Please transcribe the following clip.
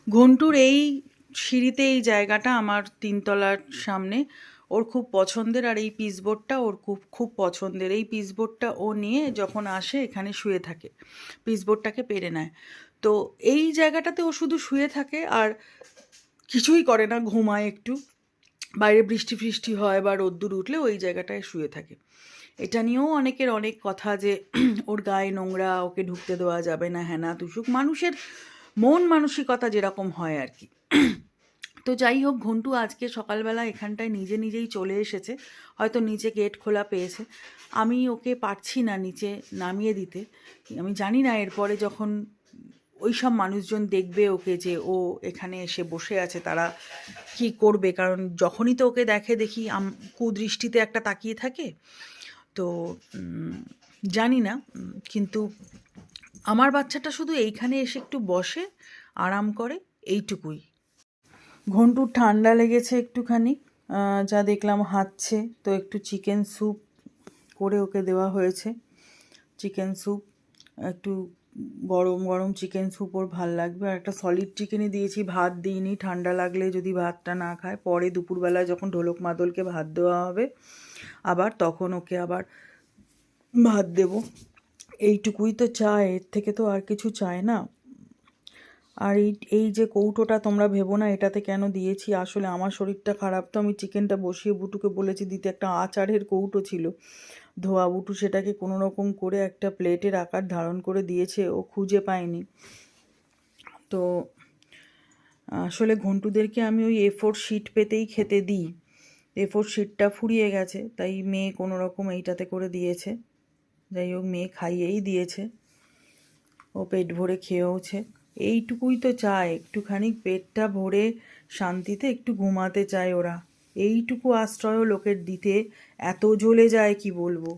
ঘন্টুর এই সিঁড়িতে এই জায়গাটা আমার 3 তলার সামনে ওর খুব পছন্দের, আর এই পিসবোর্ডটা ওর খুব খুব পছন্দের। এই পিসবোর্ডটা ও নিয়ে যখন আসে এখানে শুয়ে থাকে, পিসবোর্ডটাকে পেরে নেয়। তো এই জায়গাটাতে ও শুধু শুয়ে থাকে আর কিছুই করে না, ঘুমায় একটু। বাইরে বৃষ্টি ফৃষ্টি হয় বা রোদ্দুর উঠলে ওই জায়গাটায় শুয়ে থাকে। এটা নিয়েও অনেকের অনেক কথা যে ওর গায়ে নোংরা, ওকে ঢুকতে দেওয়া যাবে না, হ্যানা তুসুক, মানুষের মন মানসিকতা যেরকম হয় আর কি। তো যাই হোক, ঘন্টু আজকে সকালবেলা এখানটায় নিজে নিজেই চলে এসেছে, হয়তো নিচে গেট খোলা পেয়েছে। আমি ওকে পারছি না নিচে নামিয়ে দিতে। আমি জানি না এরপরে যখন ওই সব মানুষজন দেখবে ওকে যে ও এখানে এসে বসে আছে, তারা কি করবে, কারণ যখনই তো ওকে দেখি কুদৃষ্টিতে একটা তাকিয়ে থাকে। তো জানি না, কিন্তু আমার বাচ্চাটা শুধু এইখানে এসে একটু বসে, আরাম করে, এইটুকুই। ঘন্টুর ঠান্ডা লেগেছে একটুখানি, যা দেখলাম হাঁচছে, তো একটু চিকেন স্যুপ করে ওকে দেওয়া হয়েছে। চিকেন স্যুপ, একটু গরম গরম চিকেন স্যুপ ওর ভাল লাগবে। আর একটা সলিড চিকেনই দিয়েছি, ভাত দিইনি, ঠান্ডা লাগলে যদি ভাতটা না খায়, পরে দুপুরবেলায় যখন ঢোলক মাদলকে ভাত দেওয়া হবে আবার, তখন ওকে আবার ভাত দেব। এইটুকুই তো চায়, এর থেকে তো আর কিছু চায় না। আর এই যে কৌটোটা তোমরা ভেবো না এটাতে কেন দিয়েছি, আসলে আমার শরীরটা খারাপ, তো আমি চিকেনটা বসিয়ে বুটুকে বলেছি দিতে। একটা আচারের কৌটো ছিল ধোয়া, বুটু সেটাকে কোনো রকম করে একটা প্লেটের আকার ধারণ করে দিয়েছে, ও খুঁজে পায়নি। তো আসলে ঘন্টুদেরকে আমি ওই A4 শিট পেতেই খেতে দিই। A4 শিটটা ফুরিয়ে গেছে, তাই মেয়ে কোনো রকম এইটাতে করে দিয়েছে। যাই হোক, মেয়ে খাইয়েই দিয়েছে, ও পেট ভরে খেয়েওছে। এইটুকুই তো চায়, একটুখানি পেটটা ভরে শান্তিতে একটু ঘুমাতে চায় ওরা। এইটুকু আশ্রয়ও লোকের দিতে এত জ্বলে যায় কি বলবো।